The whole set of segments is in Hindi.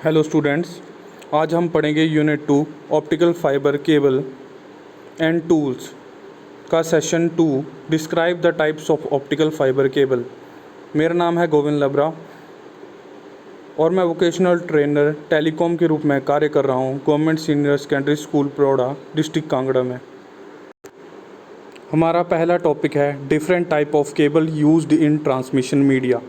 हेलो स्टूडेंट्स, आज हम पढ़ेंगे unit 2 optical fibre cable and tools का session 2 describe the types of optical fibre cable. मेरा नाम है गोविंद लबरा और मैं वोकेशनल ट्रेनर टेलीकॉम के रूप में कार्य कर रहा हूँ government senior secondary school Paroda, district Kangra में। हमारा पहला टॉपिक है different type of cable used in transmission media,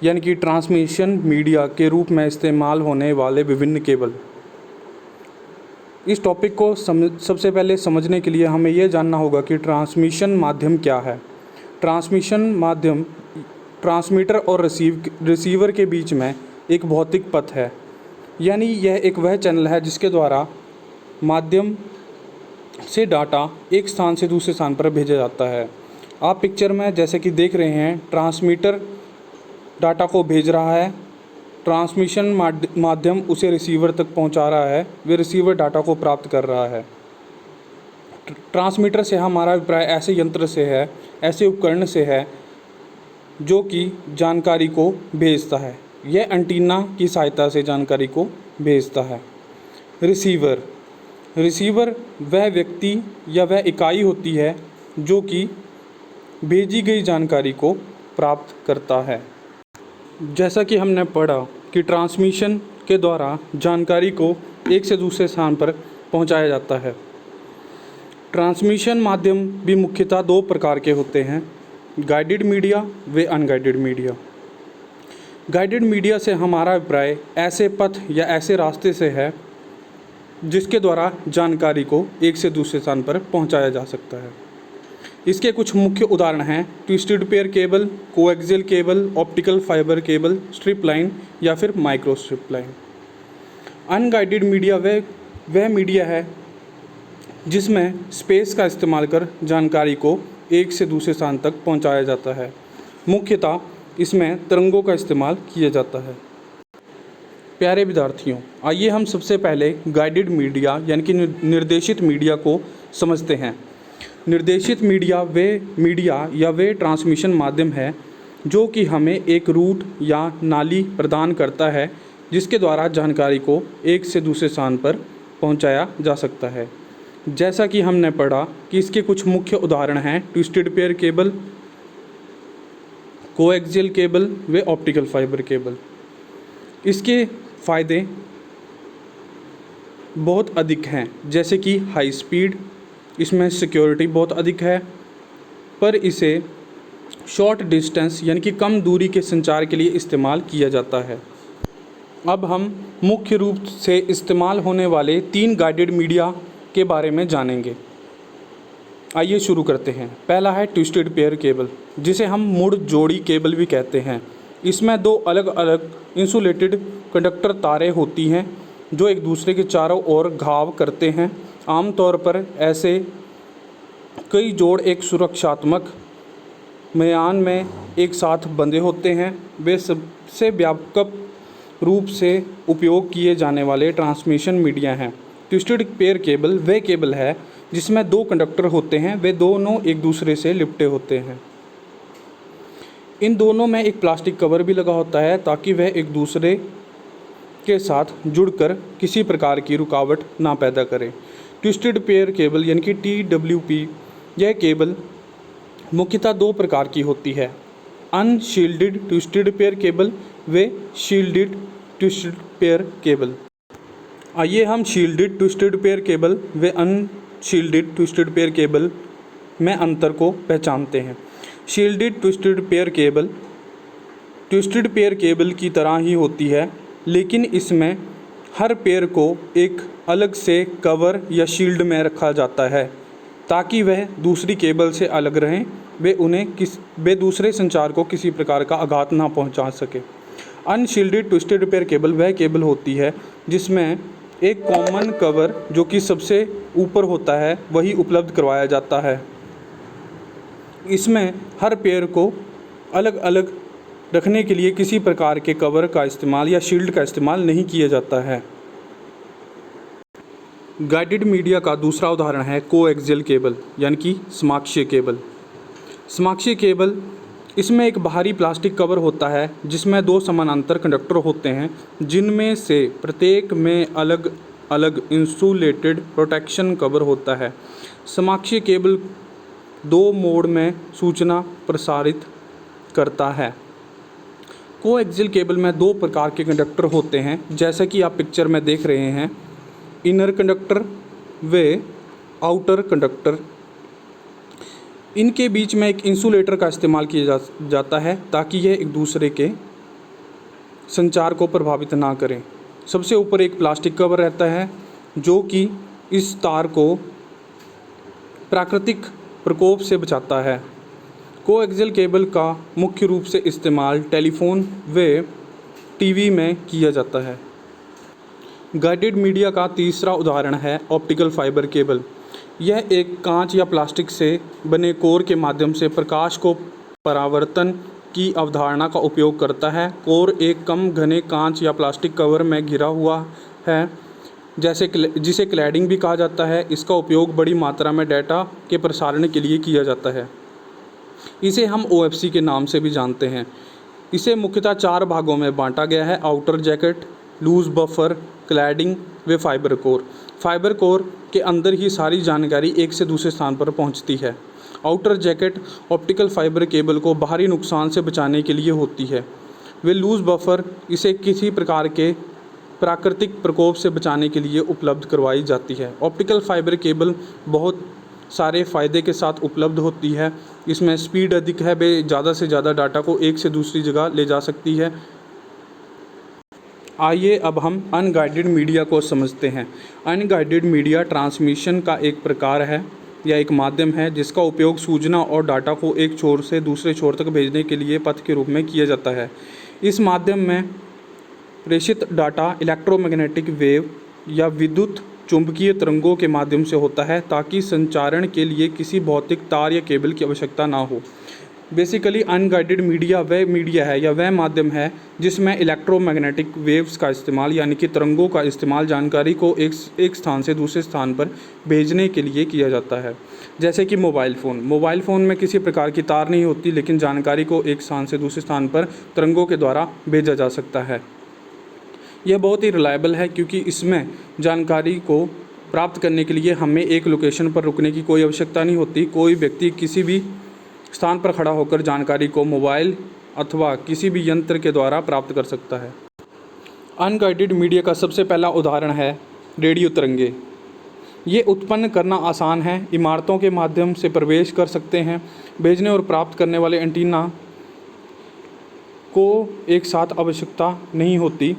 यानी कि ट्रांसमिशन मीडिया के रूप में इस्तेमाल होने वाले विभिन्न केबल। इस टॉपिक को सबसे पहले समझने के लिए हमें यह जानना होगा कि ट्रांसमिशन माध्यम क्या है। ट्रांसमिशन माध्यम ट्रांसमीटर और रिसीवर के बीच में एक भौतिक पथ है, यानी यह एक वह चैनल है जिसके द्वारा माध्यम से डाटा एक स्थान से दूसरे स्थान पर भेजा जाता है। आप पिक्चर में जैसे कि देख रहे हैं, ट्रांसमीटर डाटा को भेज रहा है, ट्रांसमिशन माध्यम उसे रिसीवर तक पहुंचा रहा है, वे रिसीवर डाटा को प्राप्त कर रहा है। ट्रांसमीटर से हमारा अभिप्राय ऐसे यंत्र से है, ऐसे उपकरण से है जो कि जानकारी को भेजता है। यह एंटीना की सहायता से जानकारी को भेजता है। रिसीवर वह व्यक्ति या वह इकाई होती है जो कि भेजी गई जानकारी को प्राप्त करता है। जैसा कि हमने पढ़ा कि ट्रांसमिशन के द्वारा जानकारी को एक से दूसरे स्थान पर पहुंचाया जाता है। ट्रांसमिशन माध्यम भी मुख्यतः दो प्रकार के होते हैं, गाइडेड मीडिया व अनगाइडेड मीडिया। गाइडेड मीडिया से हमारा अभिप्राय ऐसे पथ या ऐसे रास्ते से है जिसके द्वारा जानकारी को एक से दूसरे स्थान पर पहुंचाया जा सकता है। इसके कुछ मुख्य उदाहरण हैं twisted pair cable, coaxial cable, optical fibre cable, strip line या फिर micro strip line. Unguided media वह मीडिया है जिसमें स्पेस का इस्तेमाल कर जानकारी को एक से दूसरे स्थान तक पहुंचाया जाता है। मुख्यतः इसमें तरंगों का इस्तेमाल किया जाता है। प्यारे विद्यार्थियों, आइए हम सबसे पहले गाइडेड मीडिया यानी कि निर्देशित मीडिया को समझते हैं। निर्देशित मीडिया या वे ट्रांसमिशन माध्यम है जो कि हमें एक रूट या नाली प्रदान करता है जिसके द्वारा जानकारी को एक से दूसरे स्थान पर पहुंचाया जा सकता है। जैसा कि हमने पढ़ा कि इसके कुछ मुख्य उदाहरण हैं twisted pair cable, coaxial cable व ऑप्टिकल फाइबर केबल। इसके फ़ायदे बहुत अधिक हैं, जैसे कि हाई स्पीड, इसमें सिक्योरिटी बहुत अधिक है, पर इसे शॉर्ट डिस्टेंस यानी कि कम दूरी के संचार के लिए इस्तेमाल किया जाता है। अब हम मुख्य रूप से इस्तेमाल होने वाले 3 गाइडेड मीडिया के बारे में जानेंगे। आइए शुरू करते हैं। पहला है ट्विस्टेड पेयर केबल, जिसे हम मुड़ जोड़ी केबल भी कहते हैं। इसमें 2 अलग अलग इंसुलेटेड कंडक्टर तारें होती हैं जो एक दूसरे के चारों ओर घाव करते हैं। आमतौर पर ऐसे कई जोड़ एक सुरक्षात्मक म्यान में एक साथ बंधे होते हैं। वे सबसे व्यापक रूप से उपयोग किए जाने वाले ट्रांसमिशन मीडिया हैं। ट्विस्टेड पेयर केबल वह केबल है जिसमें 2 कंडक्टर होते हैं, वे दोनों एक दूसरे से लिपटे होते हैं। इन दोनों में एक प्लास्टिक कवर भी लगा होता है ताकि वह एक दूसरे के साथ जुड़कर किसी प्रकार की रुकावट ना पैदा करें। ट्विस्टेड पेयर केबल यानी कि TWP, यह केबल मुख्यतः 2 प्रकार की होती है, अनशील्डेड ट्विस्टेड पेयर केबल व शील्डेड ट्विस्टेड पेयर केबल। आइए हम शील्डेड ट्विस्टेड पेयर केबल व अनशील्डेड ट्विस्टेड पेयर केबल में अंतर को पहचानते हैं। शील्डेड ट्विस्टेड पेयर केबल की तरह ही होती है, लेकिन इसमें हर पेयर को एक अलग से कवर या शील्ड में रखा जाता है ताकि वह दूसरी केबल से अलग रहें, वे दूसरे संचार को किसी प्रकार का आघात ना पहुंचा सके। अनशील्डेड ट्विस्टेड पेयर केबल वह केबल होती है जिसमें एक कॉमन कवर जो कि सबसे ऊपर होता है वही उपलब्ध करवाया जाता है। इसमें हर पेयर को अलग अलग रखने के लिए किसी प्रकार के कवर का इस्तेमाल या शील्ड का इस्तेमाल नहीं किया जाता है। गाइडेड मीडिया का दूसरा उदाहरण है कोएक्सियल केबल यानी कि समाक्षीय केबल। समाक्षीय केबल इसमें एक बाहरी प्लास्टिक कवर होता है जिसमें दो समानांतर कंडक्टर होते हैं जिनमें से प्रत्येक में अलग अलग इंसुलेटेड प्रोटेक्शन कवर होता है। समाक्षीय केबल दो मोड में सूचना प्रसारित करता है। कोएक्सियल केबल में दो प्रकार के कंडक्टर होते हैं जैसा कि आप पिक्चर में देख रहे हैं, इनर कंडक्टर व आउटर कंडक्टर। इनके बीच में एक इंसुलेटर का इस्तेमाल किया जाता है ताकि यह एक दूसरे के संचार को प्रभावित ना करें। सबसे ऊपर एक प्लास्टिक कवर रहता है जो कि इस तार को प्राकृतिक प्रकोप से बचाता है। कोएक्सियल केबल का मुख्य रूप से इस्तेमाल टेलीफोन व टीवी में किया जाता है। गाइडेड मीडिया का तीसरा उदाहरण है ऑप्टिकल फाइबर केबल। यह एक कांच या प्लास्टिक से बने कोर के माध्यम से प्रकाश को परावर्तन की अवधारणा का उपयोग करता है। कोर एक कम घने कांच या प्लास्टिक कवर में घिरा हुआ है जिसे क्लैडिंग भी कहा जाता है। इसका उपयोग बड़ी मात्रा में डेटा के प्रसारण के लिए किया जाता है। इसे हम OFC के नाम से भी जानते हैं। इसे मुख्यतः चार भागों में बांटा गया है: outer jacket, loose buffer, cladding व फाइबर कोर। फाइबर कोर के अंदर ही सारी जानकारी एक से दूसरे स्थान पर पहुंचती है। Outer jacket optical fibre cable को बाहरी नुकसान से बचाने के लिए होती है। वे लूज बफर इसे किसी प्रकार के प्राकृतिक प्रकोप से बचाने के लिए उपलब्ध करवाई जाती है। ऑप्टिकल फाइबर केबल बहुत सारे फ़ायदे के साथ उपलब्ध होती है। इसमें स्पीड अधिक है, वे ज़्यादा से ज़्यादा डाटा को एक से दूसरी जगह ले जा सकती है। आइए अब हम अनगाइडेड मीडिया को समझते हैं। अनगाइडेड मीडिया ट्रांसमिशन का एक प्रकार है या एक माध्यम है जिसका उपयोग सूचना और डाटा को एक छोर से दूसरे छोर तक भेजने के लिए पथ के रूप में किया जाता है। इस माध्यम में प्रेषित डाटा इलेक्ट्रोमैग्नेटिक वेव या विद्युत चुंबकीय तरंगों के माध्यम से होता है ताकि संचारण के लिए किसी भौतिक तार या केबल की आवश्यकता ना हो। बेसिकली अनगाइडेड मीडिया वह मीडिया है या वह माध्यम है जिसमें इलेक्ट्रोमैग्नेटिक वेव्स का इस्तेमाल यानी कि तरंगों का इस्तेमाल जानकारी को एक स्थान से दूसरे स्थान पर भेजने के लिए किया जाता है। जैसे कि मोबाइल फ़ोन में किसी प्रकार की तार नहीं होती, लेकिन जानकारी को एक स्थान से दूसरे स्थान पर तरंगों के द्वारा भेजा जा सकता है। यह बहुत ही रिलायबल है क्योंकि इसमें जानकारी को प्राप्त करने के लिए हमें एक लोकेशन पर रुकने की कोई आवश्यकता नहीं होती। कोई व्यक्ति किसी भी स्थान पर खड़ा होकर जानकारी को मोबाइल अथवा किसी भी यंत्र के द्वारा प्राप्त कर सकता है। अनगाइडेड मीडिया का सबसे पहला उदाहरण है रेडियो तरंगे। ये उत्पन्न करना आसान है, इमारतों के माध्यम से प्रवेश कर सकते हैं। भेजने और प्राप्त करने वाले एंटीना को एक साथ आवश्यकता नहीं होती।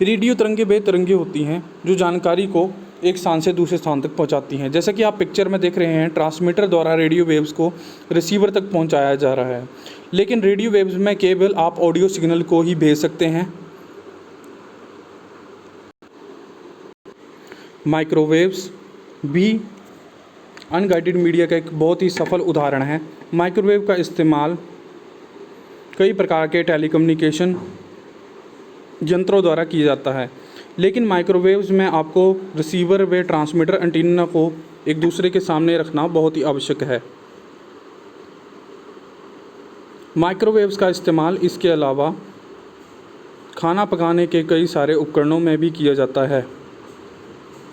रेडियो तरंगे वे तरंगे होती हैं जो जानकारी को एक स्थान से दूसरे स्थान तक पहुंचाती हैं। जैसा कि आप पिक्चर में देख रहे हैं, ट्रांसमीटर द्वारा रेडियो वेव्स को रिसीवर तक पहुंचाया जा रहा है, लेकिन रेडियो वेव्स में केवल आप ऑडियो सिग्नल को ही भेज सकते हैं। माइक्रोवेव्स भी अनगाइडेड मीडिया का एक बहुत ही सफल उदाहरण है। माइक्रोवेव का इस्तेमाल कई प्रकार के टेलीकम्युनिकेशन यंत्रों द्वारा किया जाता है, लेकिन माइक्रोवेव्स में आपको रिसीवर व ट्रांसमीटर एंटीना को एक दूसरे के सामने रखना बहुत ही आवश्यक है। माइक्रोवेव्स का इस्तेमाल इसके अलावा खाना पकाने के कई सारे उपकरणों में भी किया जाता है।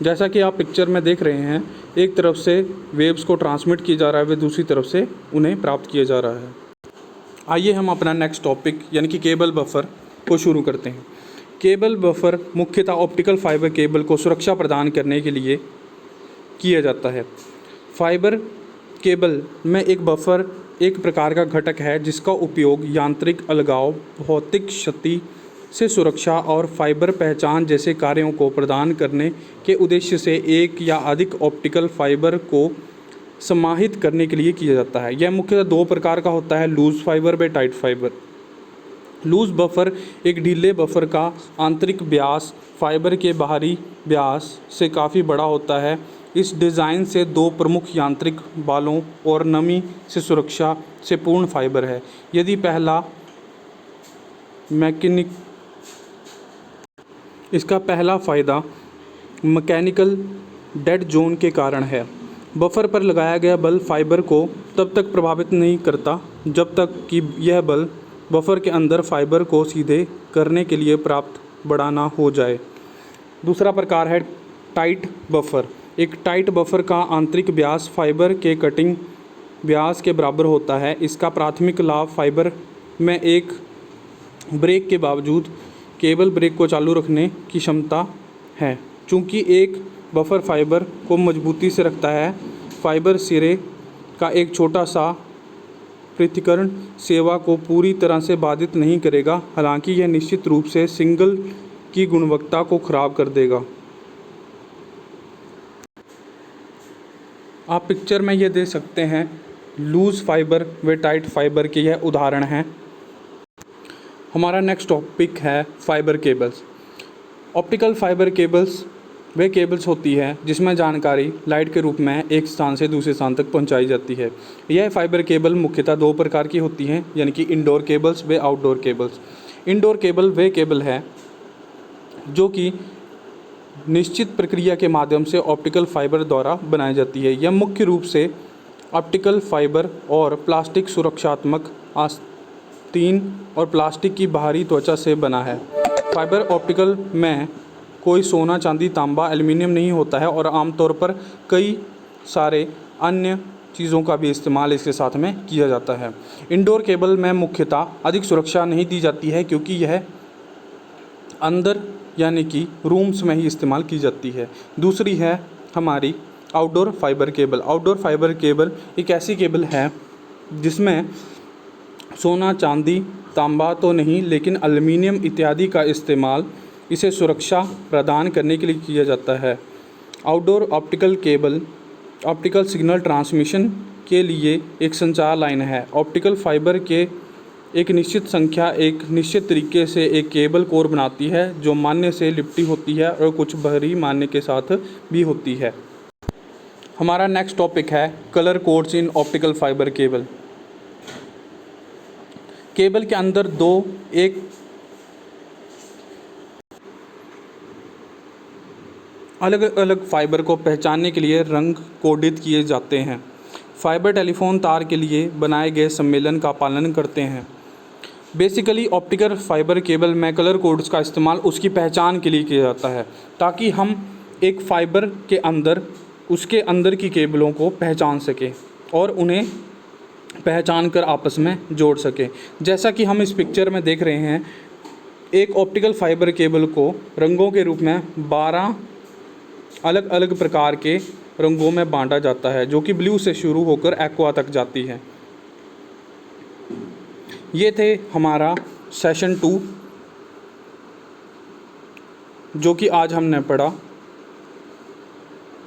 जैसा कि आप पिक्चर में देख रहे हैं, एक तरफ से वेव्स को ट्रांसमिट किया जा रहा है व दूसरी तरफ से उन्हें प्राप्त किया जा रहा है। आइए हम अपना नेक्स्ट टॉपिक यानी कि केबल बफर को शुरू करते हैं। केबल बफर मुख्यतः ऑप्टिकल फाइबर केबल को सुरक्षा प्रदान करने के लिए किया जाता है। फाइबर केबल में एक बफर एक प्रकार का घटक है जिसका उपयोग यांत्रिक अलगाव, भौतिक क्षति से सुरक्षा और फाइबर पहचान जैसे कार्यों को प्रदान करने के उद्देश्य से एक या अधिक ऑप्टिकल फाइबर को समाहित करने के लिए किया जाता है। यह मुख्यतः दो प्रकार का होता है, लूज फाइबर व टाइट फाइबर। लूज बफर एक ढीले बफर का आंतरिक व्यास फाइबर के बाहरी व्यास से काफ़ी बड़ा होता है। इस डिज़ाइन से दो प्रमुख यांत्रिक बालों और नमी से सुरक्षा से पूर्ण फाइबर है। यदि इसका पहला फ़ायदा मैकेनिकल डेड जोन के कारण है। बफर पर लगाया गया बल फाइबर को तब तक प्रभावित नहीं करता जब तक कि यह बल बफर के अंदर फाइबर को सीधे करने के लिए प्राप्त बड़ा ना हो जाए। दूसरा प्रकार है टाइट बफर। एक टाइट बफर का आंतरिक व्यास फाइबर के कटिंग व्यास के बराबर होता है। इसका प्राथमिक लाभ फाइबर में एक ब्रेक के बावजूद केबल ब्रेक को चालू रखने की क्षमता है। चूँकि एक बफर फाइबर को मजबूती से रखता है, फाइबर सिरे का एक छोटा सा पृथक्करण सेवा को पूरी तरह से बाधित नहीं करेगा, हालांकि यह निश्चित रूप से सिग्नल की गुणवत्ता को खराब कर देगा। आप पिक्चर में ये देख सकते हैं लूज फाइबर व टाइट फाइबर के यह उदाहरण हैं। हमारा नेक्स्ट टॉपिक है fibre cables. Optical fibre cables वे केबल्स होती है जिसमें जानकारी लाइट के रूप में एक स्थान से दूसरे स्थान तक पहुंचाई जाती है। यह फाइबर केबल मुख्यतः दो प्रकार की होती हैं, यानी कि इंडोर केबल्स व आउटडोर केबल्स। इंडोर केबल वे केबल है जो कि निश्चित प्रक्रिया के माध्यम से ऑप्टिकल फाइबर द्वारा बनाई जाती है। यह मुख्य रूप से ऑप्टिकल फाइबर और प्लास्टिक सुरक्षात्मक आस्तीन और प्लास्टिक की बाहरी त्वचा से बना है। फाइबर ऑप्टिकल में कोई सोना, चांदी, तांबा, एल्युमिनियम नहीं होता है और आमतौर पर कई सारे अन्य चीज़ों का भी इस्तेमाल इसके साथ में किया जाता है। इंडोर केबल में मुख्यतः अधिक सुरक्षा नहीं दी जाती है क्योंकि यह अंदर यानी कि रूम्स में ही इस्तेमाल की जाती है। दूसरी है हमारी outdoor fibre cable. Outdoor fibre cable एक ऐसी केबल है जिसमें सोना, चांदी, तांबा तो नहीं लेकिन एल्युमिनियम इत्यादि का इस्तेमाल इसे सुरक्षा प्रदान करने के लिए किया जाता है। Outdoor optical cable optical signal transmission के लिए एक संचार लाइन है। ऑप्टिकल फाइबर के एक निश्चित संख्या एक निश्चित तरीके से एक केबल कोर बनाती है जो मान्य से लिपटी होती है और कुछ बाहरी मान्य के साथ भी होती है। हमारा नेक्स्ट टॉपिक है colour codes in optical fibre cable. Cable के अंदर एक अलग अलग फाइबर को पहचानने के लिए रंग कोडित किए जाते हैं। फाइबर टेलीफोन तार के लिए बनाए गए सम्मेलन का पालन करते हैं। बेसिकली ऑप्टिकल फाइबर केबल में कलर कोड्स का इस्तेमाल उसकी पहचान के लिए किया जाता है ताकि हम एक फाइबर के अंदर उसके अंदर की केबलों को पहचान सकें और उन्हें पहचान कर आपस में जोड़ सकें। जैसा कि हम इस पिक्चर में देख रहे हैं, एक ऑप्टिकल फाइबर केबल को रंगों के रूप में 12 अलग अलग प्रकार के रंगों में बांटा जाता है जो कि ब्लू से शुरू होकर एक्वा तक जाती है। ये थे हमारा सेशन 2 जो कि आज हमने पढ़ा।